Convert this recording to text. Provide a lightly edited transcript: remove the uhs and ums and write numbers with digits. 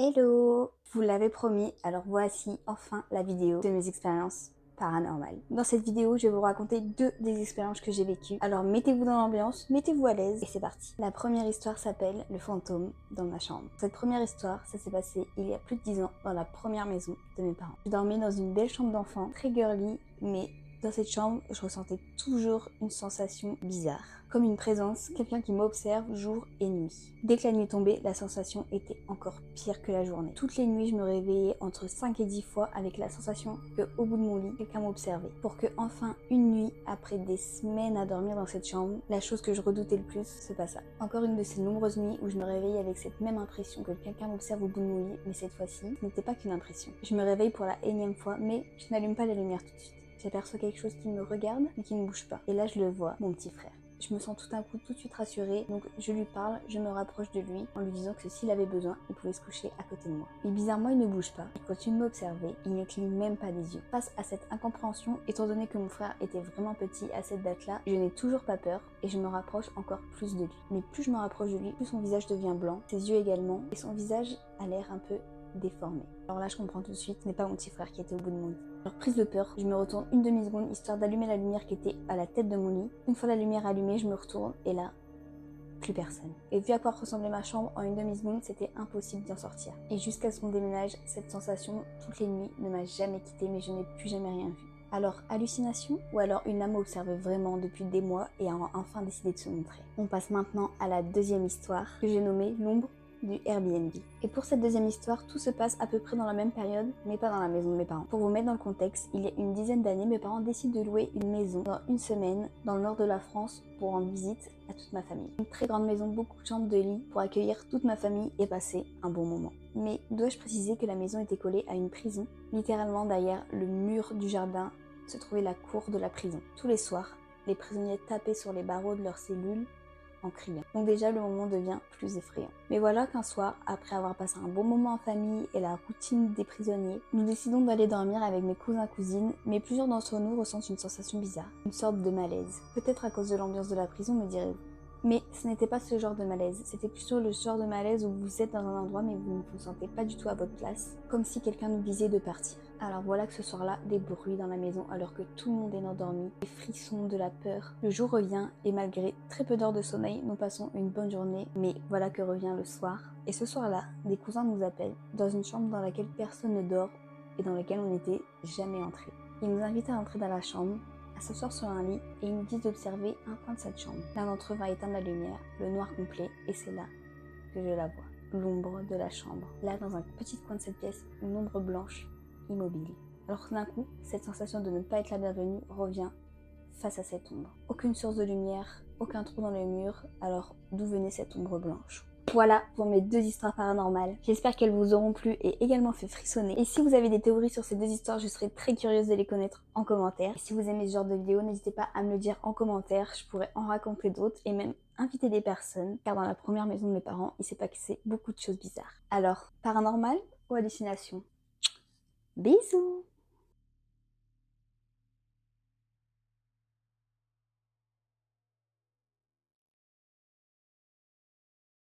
Hello! Vous l'avez promis, alors voici enfin la vidéo de mes expériences paranormales. Dans cette vidéo, je vais vous raconter deux des expériences que j'ai vécues. Alors mettez-vous dans l'ambiance, mettez-vous à l'aise et c'est parti. La première histoire s'appelle Le fantôme dans ma chambre. Cette première histoire, ça s'est passé il y a plus de 10 ans dans la première maison de mes parents. Je dormais dans une belle chambre d'enfant, très girly, mais dans cette chambre, je ressentais toujours une sensation bizarre. Comme une présence, quelqu'un qui m'observe jour et nuit. Dès que la nuit tombait, la sensation était encore pire que la journée. Toutes les nuits, je me réveillais entre 5 et 10 fois avec la sensation qu'au bout de mon lit, quelqu'un m'observait. Pour que enfin, une nuit, après des semaines à dormir dans cette chambre, la chose que je redoutais le plus se passa. Encore une de ces nombreuses nuits où je me réveillais avec cette même impression que quelqu'un m'observe au bout de mon lit, mais cette fois-ci, ce n'était pas qu'une impression. Je me réveille pour la énième fois, mais je n'allume pas la lumière tout de suite. J'aperçois quelque chose qui me regarde mais qui ne bouge pas. Et là, je le vois, mon petit frère. Je me sens tout d'un coup tout de suite rassurée, donc je lui parle, je me rapproche de lui en lui disant que s'il avait besoin, il pouvait se coucher à côté de moi. Et bizarrement, il ne bouge pas, il continue de m'observer, il ne cligne même pas des yeux. Face à cette incompréhension, étant donné que mon frère était vraiment petit à cette date-là, je n'ai toujours pas peur et je me rapproche encore plus de lui. Mais plus je me rapproche de lui, plus son visage devient blanc, ses yeux également, et son visage a l'air un peu déformé. Alors là, je comprends tout de suite, ce n'est pas mon petit frère qui était au bout de mon lit. Alors prise de peur, je me retourne une demi-seconde histoire d'allumer la lumière qui était à la tête de mon lit. Une fois la lumière allumée, je me retourne et là, plus personne. Et vu à quoi ressemblait ma chambre en une demi-seconde, c'était impossible d'en sortir. Et jusqu'à ce qu'on déménage, cette sensation, toutes les nuits, ne m'a jamais quittée, mais je n'ai plus jamais rien vu. Alors, hallucination ou alors une âme observée vraiment depuis des mois et a enfin décidé de se montrer. On passe maintenant à la deuxième histoire que j'ai nommée l'ombre du Airbnb. Et pour cette deuxième histoire, tout se passe à peu près dans la même période, mais pas dans la maison de mes parents. Pour vous mettre dans le contexte, il y a une dizaine d'années, mes parents décident de louer une maison dans une semaine dans le nord de la France pour rendre visite à toute ma famille. Une très grande maison, beaucoup de chambres de lit pour accueillir toute ma famille et passer un bon moment. Mais dois-je préciser que la maison était collée à une prison? Littéralement derrière le mur du jardin se trouvait la cour de la prison. Tous les soirs, les prisonniers tapaient sur les barreaux de leurs cellules en criant. Donc déjà le moment devient plus effrayant. Mais voilà qu'un soir, après avoir passé un bon moment en famille et la routine des prisonniers, nous décidons d'aller dormir avec mes cousins-cousines, mais plusieurs d'entre nous ressentent une sensation bizarre, une sorte de malaise. Peut-être à cause de l'ambiance de la prison, me direz-vous. Mais ce n'était pas ce genre de malaise, c'était plutôt le genre de malaise où vous êtes dans un endroit mais vous ne vous sentez pas du tout à votre place, comme si quelqu'un nous disait de partir. Alors voilà que ce soir-là, des bruits dans la maison alors que tout le monde est endormi, des frissons, de la peur. Le jour revient et malgré très peu d'heures de sommeil, nous passons une bonne journée, mais voilà que revient le soir. Et ce soir-là, des cousins nous appellent dans une chambre dans laquelle personne ne dort et dans laquelle on n'était jamais entré. Ils nous invitent à entrer dans la chambre, à s'asseoir sur un lit et ils nous disent d'observer un coin de cette chambre. L'un d'entre eux va éteindre la lumière, le noir complet, et c'est là que je la vois. L'ombre de la chambre. Là, dans un petit coin de cette pièce, une ombre blanche, immobile. Alors d'un coup, cette sensation de ne pas être la bienvenue revient face à cette ombre. Aucune source de lumière, aucun trou dans le mur, alors d'où venait cette ombre blanche? Voilà pour mes deux histoires paranormales. J'espère qu'elles vous auront plu et également fait frissonner. Et si vous avez des théories sur ces deux histoires, je serais très curieuse de les connaître en commentaire. Et si vous aimez ce genre de vidéo, n'hésitez pas à me le dire en commentaire. Je pourrais en raconter d'autres et même inviter des personnes. Car dans la première maison de mes parents, il s'est passé beaucoup de choses bizarres. Alors, paranormal ou hallucination? Bisous!